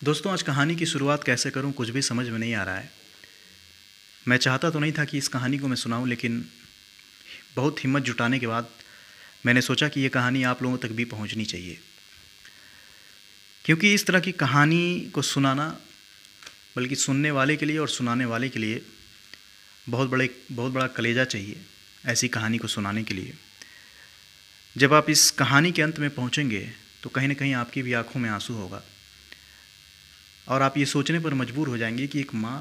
दोस्तों, आज कहानी की शुरुआत कैसे करूं कुछ भी समझ में नहीं आ रहा है। मैं चाहता तो नहीं था कि इस कहानी को मैं सुनाऊं, लेकिन बहुत हिम्मत जुटाने के बाद मैंने सोचा कि ये कहानी आप लोगों तक भी पहुंचनी चाहिए, क्योंकि इस तरह की कहानी को सुनाना, बल्कि सुनने वाले के लिए और सुनाने वाले के लिए बहुत बड़ा कलेजा चाहिए ऐसी कहानी को सुनाने के लिए। जब आप इस कहानी के अंत में पहुंचेंगे तो कहीं ना कहीं आपकी भी आंखों में आंसू होगा और आप ये सोचने पर मजबूर हो जाएंगे कि एक माँ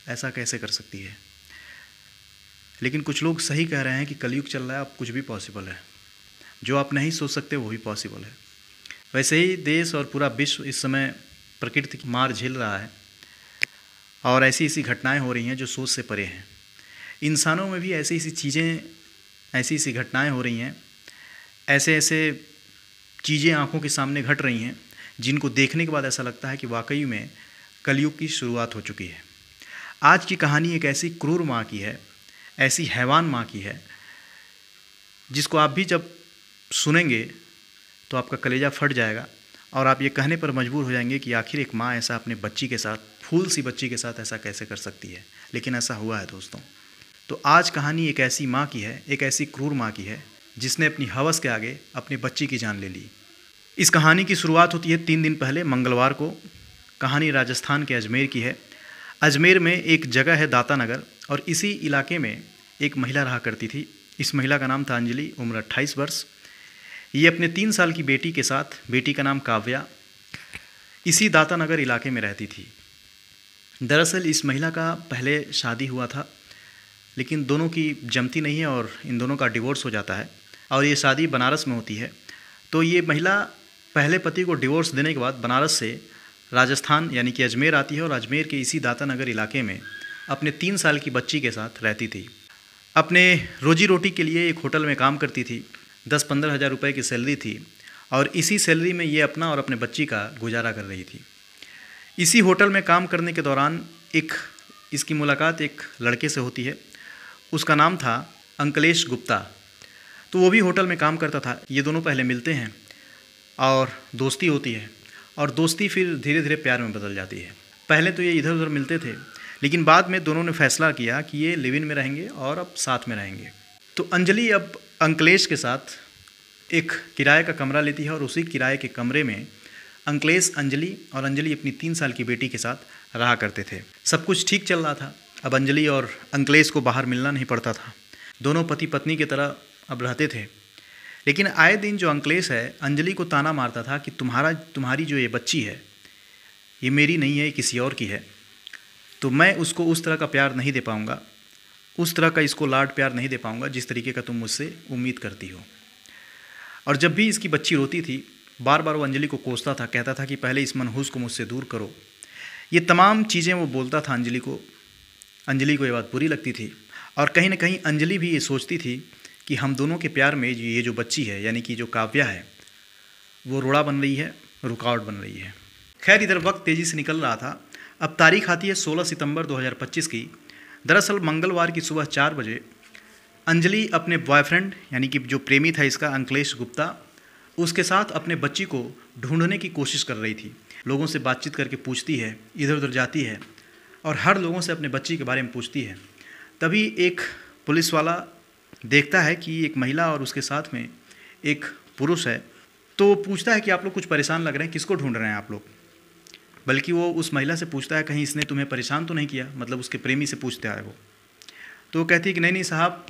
ऐसा कैसे कर सकती है। लेकिन कुछ लोग सही कह रहे हैं कि कलयुग चल रहा है, अब कुछ भी पॉसिबल है। जो आप नहीं सोच सकते वो भी पॉसिबल है। वैसे ही देश और पूरा विश्व इस समय प्रकृति की मार झेल रहा है और ऐसी ऐसी घटनाएं हो रही हैं जो सोच से परे हैं। इंसानों में भी ऐसी ऐसी चीज़ें, ऐसी ऐसी घटनाएं हो रही हैं, ऐसे ऐसे चीज़ें आंखों के सामने घट रही हैं जिनको देखने के बाद ऐसा लगता है कि वाकई में कलयुग की शुरुआत हो चुकी है। आज की कहानी एक ऐसी क्रूर माँ की है, ऐसी हैवान माँ की है, जिसको आप भी जब सुनेंगे तो आपका कलेजा फट जाएगा और आप ये कहने पर मजबूर हो जाएंगे कि आखिर एक माँ ऐसा अपने बच्ची के साथ, फूल सी बच्ची के साथ ऐसा कैसे कर सकती है। लेकिन ऐसा हुआ है दोस्तों। तो आज कहानी एक ऐसी माँ की है, एक ऐसी क्रूर माँ की है जिसने अपनी हवस के आगे अपनी बच्ची की जान ले ली। इस कहानी की शुरुआत होती है 3 दिन पहले, मंगलवार को। कहानी राजस्थान के अजमेर की है। अजमेर में एक जगह है दाता नगर, और इसी इलाके में एक महिला रहा करती थी। इस महिला का नाम था अंजलि, उम्र 28 वर्ष। ये अपने 3 साल की बेटी के साथ, बेटी का नाम काव्या, इसी दाता नगर इलाके में रहती थी। दरअसल इस महिला का पहले शादी हुआ था, लेकिन दोनों की जमती नहीं है और इन दोनों का डिवोर्स हो जाता है और ये शादी बनारस में होती है। तो ये महिला पहले पति को डिवोर्स देने के बाद बनारस से राजस्थान यानी कि अजमेर आती है और अजमेर के इसी दाता नगर इलाके में अपने 3 साल की बच्ची के साथ रहती थी। अपने रोजी रोटी के लिए एक होटल में काम करती थी। 10-15 हज़ार रुपये की सैलरी थी और इसी सैलरी में ये अपना और अपने बच्ची का गुजारा कर रही थी। इसी होटल में काम करने के दौरान इसकी मुलाकात एक लड़के से होती है। उसका नाम था अंकलेश गुप्ता। तो वो भी होटल में काम करता था। ये दोनों पहले मिलते हैं और दोस्ती होती है और दोस्ती फिर धीरे धीरे प्यार में बदल जाती है। पहले तो ये इधर उधर मिलते थे, लेकिन बाद में दोनों ने फैसला किया कि ये लिव इन में रहेंगे और अब साथ में रहेंगे। तो अंजलि अब अंकलेश के साथ एक किराए का कमरा लेती है और उसी किराए के कमरे में अंकलेश, अंजलि और अंजलि अपनी 3 साल की बेटी के साथ रहा करते थे। सब कुछ ठीक चल रहा था। अब अंजलि और अंकलेश को बाहर मिलना नहीं पड़ता था। दोनों पति पत्नी की तरह अब रहते थे। लेकिन आए दिन जो अंकलेश है, अंजलि को ताना मारता था कि तुम्हारी जो ये बच्ची है, ये मेरी नहीं है, ये किसी और की है। तो मैं उसको उस तरह का प्यार नहीं दे पाऊँगा, उस तरह का इसको लाड प्यार नहीं दे पाऊँगा जिस तरीके का तुम मुझसे उम्मीद करती हो। और जब भी इसकी बच्ची रोती थी, बार बार वो अंजलि को कोसता था, कहता था कि पहले इस मनहूस को मुझसे दूर करो। ये तमाम चीज़ें वो बोलता था अंजलि को। अंजलि को ये बात बुरी लगती थी और कहीं ना कहीं अंजलि भी ये सोचती थी कि हम दोनों के प्यार में ये जो बच्ची है, यानी कि जो काव्या है, वो रोड़ा बन रही है, रुकावट बन रही है। खैर, इधर वक्त तेज़ी से निकल रहा था। अब तारीख आती है 16 सितंबर 2025 की। दरअसल मंगलवार की सुबह 4 बजे अंजलि अपने बॉयफ्रेंड, यानी कि जो प्रेमी था इसका, अंकलेश गुप्ता, उसके साथ अपने बच्ची को ढूंढने की कोशिश कर रही थी। लोगों से बातचीत करके पूछती है, इधर उधर जाती है और हर लोगों से अपने बच्ची के बारे में पूछती है। तभी एक पुलिस वाला देखता है कि एक महिला और उसके साथ में एक पुरुष है। तो पूछता है कि आप लोग कुछ परेशान लग रहे हैं, किसको ढूंढ रहे हैं आप लोग। बल्कि वो उस महिला से पूछता है, कहीं इसने तुम्हें परेशान तो नहीं किया, मतलब उसके प्रेमी से पूछता है वो। तो वो कहती है कि नहीं साहब,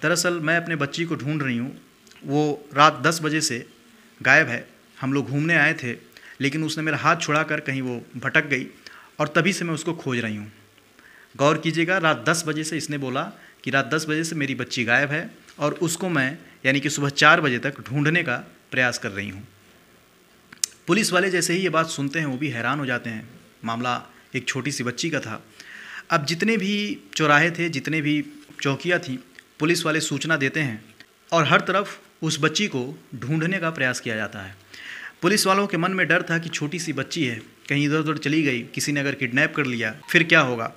दरअसल मैं अपने बच्ची को ढूंढ रही हूँ। वो रात 10 बजे से गायब है। हम लोग घूमने आए थे, लेकिन उसने मेरा हाथ छुड़ा कर कहीं वो भटक गई और तभी से मैं उसको खोज रही हूँ। गौर कीजिएगा, रात 10 बजे से इसने बोला कि रात 10 बजे से मेरी बच्ची गायब है और उसको मैं, यानी कि सुबह 4 बजे तक ढूंढने का प्रयास कर रही हूँ। पुलिस वाले जैसे ही ये बात सुनते हैं वो भी हैरान हो जाते हैं। मामला एक छोटी सी बच्ची का था। अब जितने भी चौराहे थे, जितने भी चौकियाँ थीं, पुलिस वाले सूचना देते हैं और हर तरफ उस बच्ची को ढूंढने का प्रयास किया जाता है। पुलिस वालों के मन में डर था कि छोटी सी बच्ची है, कहीं इधर उधर चली गई, किसी ने अगर किडनैप कर लिया फिर क्या होगा।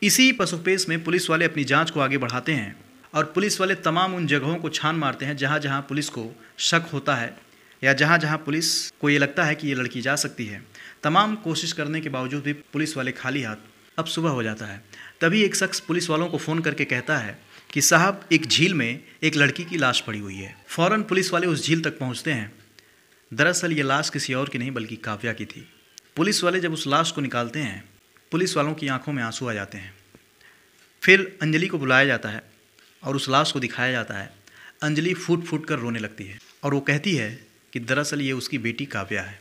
इसी पसोपेश में पुलिस वाले अपनी जांच को आगे बढ़ाते हैं और पुलिस वाले तमाम उन जगहों को छान मारते हैं जहां जहां पुलिस को शक होता है या जहां जहां पुलिस को ये लगता है कि ये लड़की जा सकती है। तमाम कोशिश करने के बावजूद भी पुलिस वाले खाली हाथ। अब सुबह हो जाता है, तभी एक शख्स पुलिस वालों को फ़ोन करके कहता है कि साहब, एक झील में एक लड़की की लाश पड़ी हुई है। फ़ौरन पुलिस वाले उस झील तक पहुंचते हैं। दरअसल ये लाश किसी और की नहीं बल्कि काव्या की थी। पुलिस वाले जब उस लाश को निकालते हैं, पुलिस वालों की आंखों में आंसू आ जाते हैं। फिर अंजलि को बुलाया जाता है और उस लाश को दिखाया जाता है। अंजलि फूट फूट कर रोने लगती है और वो कहती है कि दरअसल ये उसकी बेटी काव्या है।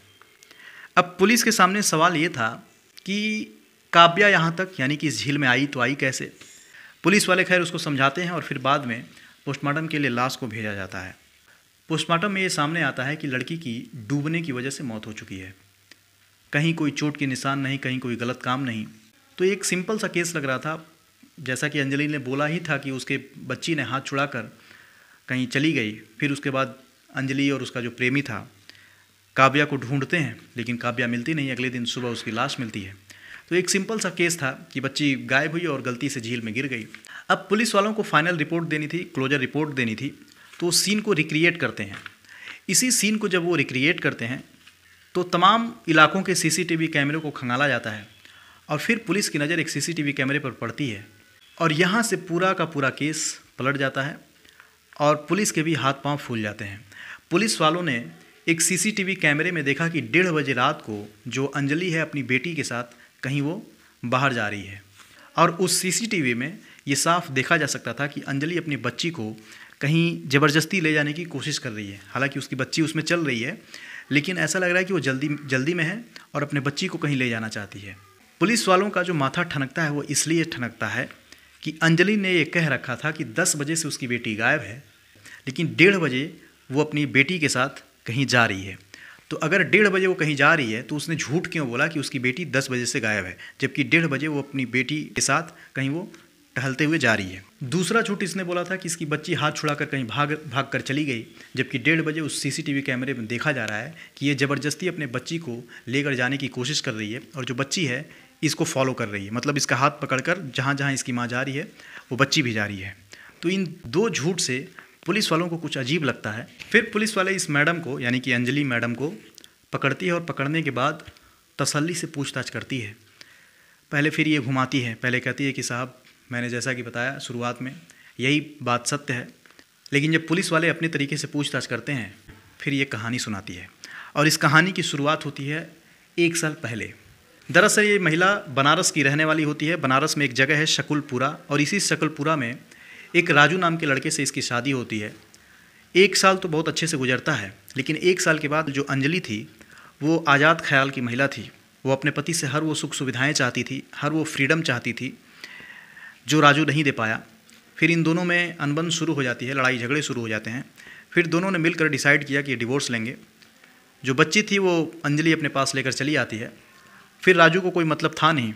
अब पुलिस के सामने सवाल ये था कि काव्या यहाँ तक यानी कि इस झील में आई तो आई कैसे। पुलिस वाले खैर उसको समझाते हैं और फिर बाद में पोस्टमार्टम के लिए लाश को भेजा जाता है। पोस्टमार्टम में ये सामने आता है कि लड़की की डूबने की वजह से मौत हो चुकी है। कहीं कोई चोट के निशान नहीं, कहीं कोई गलत काम नहीं। तो एक सिंपल सा केस लग रहा था। जैसा कि अंजलि ने बोला ही था कि उसके बच्ची ने हाथ छुड़ाकर कहीं चली गई। फिर उसके बाद अंजलि और उसका जो प्रेमी था काव्या को ढूंढते हैं, लेकिन काव्या मिलती नहीं। अगले दिन सुबह उसकी लाश मिलती है। तो एक सिंपल सा केस था कि बच्ची गायब हुई और गलती से झील में गिर गई। अब पुलिस वालों को फाइनल रिपोर्ट देनी थी, क्लोजर रिपोर्ट देनी थी, तो उस सीन को रिक्रिएट करते हैं। इसी सीन को जब वो रिक्रिएट करते हैं तो तमाम इलाकों के सीसीटीवी कैमरे को खंगाला जाता है और फिर पुलिस की नज़र एक सीसीटीवी कैमरे पर पड़ती है और यहाँ से पूरा का पूरा केस पलट जाता है और पुलिस के भी हाथ पांव फूल जाते हैं। पुलिस वालों ने एक सीसीटीवी कैमरे में देखा कि 1:30 बजे रात को जो अंजलि है अपनी बेटी के साथ कहीं वो बाहर जा रही है और उस सीसीटीवी में ये साफ देखा जा सकता था कि अंजलि अपनी बच्ची को कहीं ज़बरदस्ती ले जाने की कोशिश कर रही है। हालांकि उसकी बच्ची उसमें चल रही है, लेकिन ऐसा लग रहा है कि वो जल्दी में है और अपने बच्ची को कहीं ले जाना चाहती है। पुलिस वालों का जो माथा ठनकता है वो इसलिए ठनकता है कि अंजलि ने ये कह रखा था कि 10 बजे से उसकी बेटी गायब है, लेकिन 1:30 बजे वो अपनी बेटी के साथ कहीं जा रही है। तो अगर 1:30 बजे वो कहीं जा रही है तो उसने झूठ क्यों बोला कि उसकी बेटी 10 बजे से गायब है, जबकि 1:30 बजे वो अपनी बेटी के साथ कहीं वो टहलते हुए जा रही है। दूसरा झूठ इसने बोला था कि इसकी बच्ची हाथ छुड़ाकर कहीं भाग कर चली गई, जबकि 1:30 बजे उस सीसीटीवी कैमरे में देखा जा रहा है कि ये ज़बरदस्ती अपने बच्ची को लेकर जाने की कोशिश कर रही है और जो बच्ची है इसको फॉलो कर रही है। मतलब इसका हाथ पकड़कर जहाँ जहाँ इसकी माँ जा रही है वो बच्ची भी जा रही है। तो इन 2 झूठ से पुलिस वालों को कुछ अजीब लगता है। फिर पुलिस वाले इस मैडम को यानी कि अंजलि मैडम को पकड़ती है और पकड़ने के बाद तसल्ली से पूछताछ करती है। पहले फिर ये घुमाती है। पहले कहती है कि साहब, मैंने जैसा कि बताया शुरुआत में यही बात सत्य है। लेकिन जब पुलिस वाले अपने तरीके से पूछताछ करते हैं फिर ये कहानी सुनाती है और इस कहानी की शुरुआत होती है 1 साल पहले। दरअसल ये महिला बनारस की रहने वाली होती है। बनारस में एक जगह है शकुलपुरा और इसी शकुलपुरा में एक राजू नाम के लड़के से इसकी शादी होती है। 1 साल तो बहुत अच्छे से गुजरता है, लेकिन 1 साल के बाद जो अंजलि थी वो आज़ाद ख्याल की महिला थी। वो अपने पति से हर वो सुख सुविधाएँ चाहती थी, हर वो फ्रीडम चाहती थी जो राजू नहीं दे पाया। फिर इन दोनों में अनबन शुरू हो जाती है, लड़ाई झगड़े शुरू हो जाते हैं। फिर दोनों ने मिलकर डिसाइड किया कि डिवोर्स लेंगे। जो बच्ची थी वो अंजलि अपने पास लेकर चली आती है। फिर राजू को कोई मतलब था नहीं,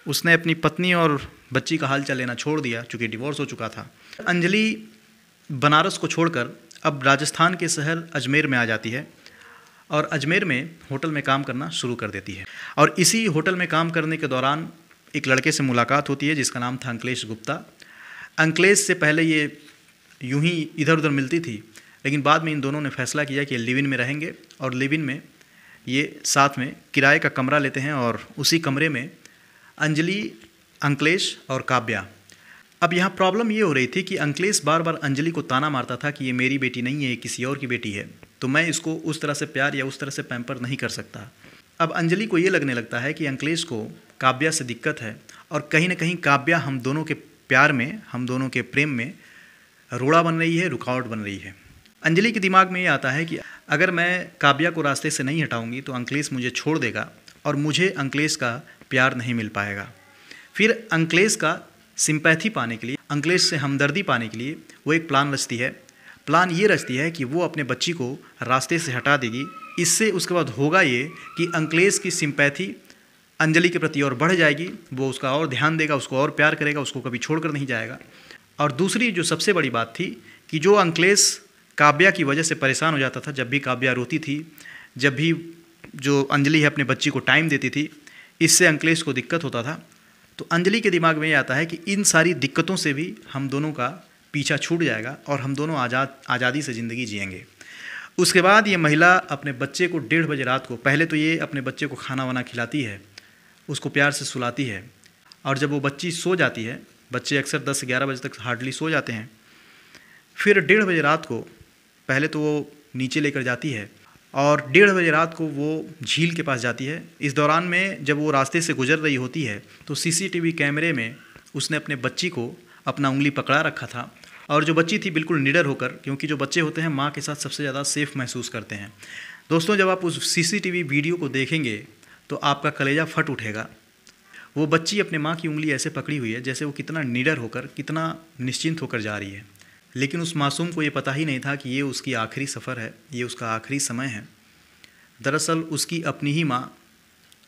उसने अपनी पत्नी और बच्ची का हाल चाल लेना छोड़ दिया चूँकि डिवोर्स हो चुका था। अंजलि बनारस को छोड़कर अब राजस्थान के शहर अजमेर में आ जाती है और अजमेर में होटल में काम करना शुरू कर देती है। और इसी होटल में काम करने के दौरान एक लड़के से मुलाकात होती है जिसका नाम था अंकलेश गुप्ता। अंकलेश से पहले ये यूं ही इधर उधर मिलती थी, लेकिन बाद में इन दोनों ने फैसला किया कि लिव इन में रहेंगे और लिव इन में ये साथ में किराए का कमरा लेते हैं और उसी कमरे में अंजलि, अंकलेश और काव्या। अब यहाँ प्रॉब्लम ये हो रही थी कि अंकलेश बार बार अंजलि को ताना मारता था कि ये मेरी बेटी नहीं है, ये किसी और की बेटी है, तो मैं इसको उस तरह से प्यार या उस तरह से पैम्पर नहीं कर सकता। अब अंजलि को ये लगने लगता है कि अंकलेश को काव्या से दिक्कत है और कहीं ना कहीं काव्या हम दोनों के प्यार में, हम दोनों के प्रेम में रोड़ा बन रही है, रुकावट बन रही है। अंजलि के दिमाग में ये आता है कि अगर मैं काव्या को रास्ते से नहीं हटाऊंगी तो अंकलेश मुझे छोड़ देगा और मुझे अंकलेश का प्यार नहीं मिल पाएगा। फिर अंकलेश का सिंपैथी पाने के लिए, अंकलेश से हमदर्दी पाने के लिए वो एक प्लान रचती है। प्लान ये रचती है कि वो अपने बच्ची को रास्ते से हटा देगी। इससे उसके बाद होगा ये कि अंकलेश की सिंपैथी अंजलि के प्रति और बढ़ जाएगी, वो उसका और ध्यान देगा, उसको और प्यार करेगा, उसको कभी छोड़कर नहीं जाएगा। और दूसरी जो सबसे बड़ी बात थी कि जो अंकलेश काव्या की वजह से परेशान हो जाता था, जब भी काव्या रोती थी, जब भी जो अंजलि है अपने बच्ची को टाइम देती थी, इससे अंकलेश को दिक्कत होता था। तो अंजलि के दिमाग में ये आता है कि इन सारी दिक्कतों से भी हम दोनों का पीछा छूट जाएगा और हम दोनों आज़ादी से ज़िंदगी जिएंगे। उसके बाद ये महिला अपने बच्चे को 1:30 बजे रात को, पहले तो ये अपने बच्चे को खाना वाना खिलाती है, उसको प्यार से सुलाती है, और जब वो बच्ची सो जाती है, बच्चे अक्सर 10 से 11 बजे तक हार्डली सो जाते हैं, फिर 1:30 बजे रात को पहले तो वो नीचे लेकर जाती है और 1:30 बजे रात को वो झील के पास जाती है। इस दौरान में जब वो रास्ते से गुजर रही होती है तो सीसीटीवी कैमरे में उसने अपने बच्ची को अपना उंगली पकड़ा रखा था, और जो बच्ची थी बिल्कुल निडर होकर, क्योंकि जो बच्चे होते हैं माँ के साथ सबसे ज़्यादा सेफ महसूस करते हैं। दोस्तों, जब आप उस सीसीटीवी वीडियो को देखेंगे तो आपका कलेजा फट उठेगा। वो बच्ची अपने माँ की उंगली ऐसे पकड़ी हुई है जैसे वो कितना निडर होकर, कितना निश्चिंत होकर जा रही है। लेकिन उस मासूम को ये पता ही नहीं था कि ये उसकी आखिरी सफ़र है, ये उसका आखिरी समय है। दरअसल उसकी अपनी ही माँ,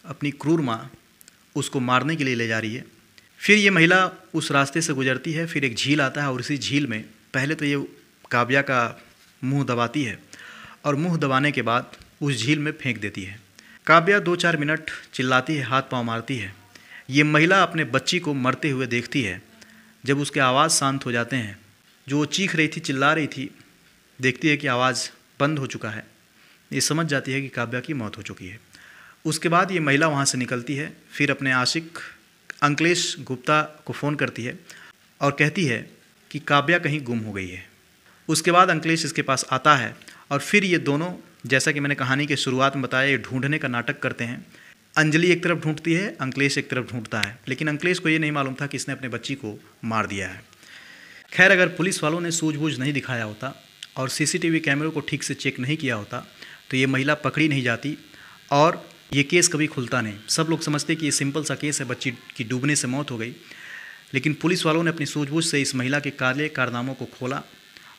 अपनी क्रूर माँ उसको मारने के लिए ले जा रही है। फिर ये महिला उस रास्ते से गुजरती है, फिर एक झील आता है और इसी झील में पहले तो ये काव्या का मुंह दबाती है और मुंह दबाने के बाद उस झील में फेंक देती है। काव्या 2-4 मिनट चिल्लाती है, हाथ पांव मारती है। ये महिला अपने बच्ची को मरते हुए देखती है। जब उसके आवाज़ शांत हो जाते हैं, जो वो चीख रही थी, चिल्ला रही थी, देखती है कि आवाज़ बंद हो चुका है, ये समझ जाती है कि काव्या की मौत हो चुकी है। उसके बाद ये महिला वहाँ से निकलती है, फिर अपने आशिक अंकलेश गुप्ता को फ़ोन करती है और कहती है कि काव्या कहीं गुम हो गई है। उसके बाद अंकलेश इसके पास आता है और फिर ये दोनों, जैसा कि मैंने कहानी के शुरुआत में बताया, ये ढूंढने का नाटक करते हैं। अंजलि एक तरफ ढूंढती है, अंकलेश एक तरफ ढूंढता है, लेकिन अंकलेश को ये नहीं मालूम था कि इसने अपने बच्ची को मार दिया है। खैर, अगर पुलिस वालों ने सूझबूझ नहीं दिखाया होता और सीसीटीवी कैमरों को ठीक से चेक नहीं किया होता तो ये महिला पकड़ी नहीं जाती और ये केस कभी खुलता नहीं। सब लोग समझते कि ये सिंपल सा केस है, बच्ची की डूबने से मौत हो गई, लेकिन पुलिस वालों ने अपनी सूझबूझ से इस महिला के काले कारनामों को खोला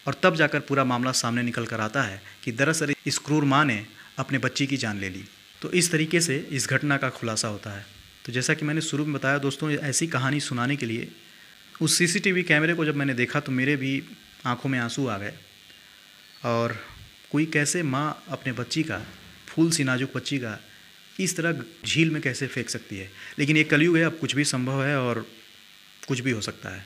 और तब जाकर पूरा मामला सामने निकल कर आता है कि दरअसल इस क्रूर माँ ने अपने बच्ची की जान ले ली। तो इस तरीके से इस घटना का खुलासा होता है। तो जैसा कि मैंने शुरू में बताया दोस्तों, ऐसी कहानी सुनाने के लिए उस सीसीटीवी कैमरे को जब मैंने देखा तो मेरे भी आंखों में आंसू आ गए। और कोई कैसे माँ अपने बच्ची का, फूल सी नाजुक बच्ची का, इस तरह झील में कैसे फेंक सकती है। लेकिन ये कलयुग है, अब कुछ भी संभव है और कुछ भी हो सकता है।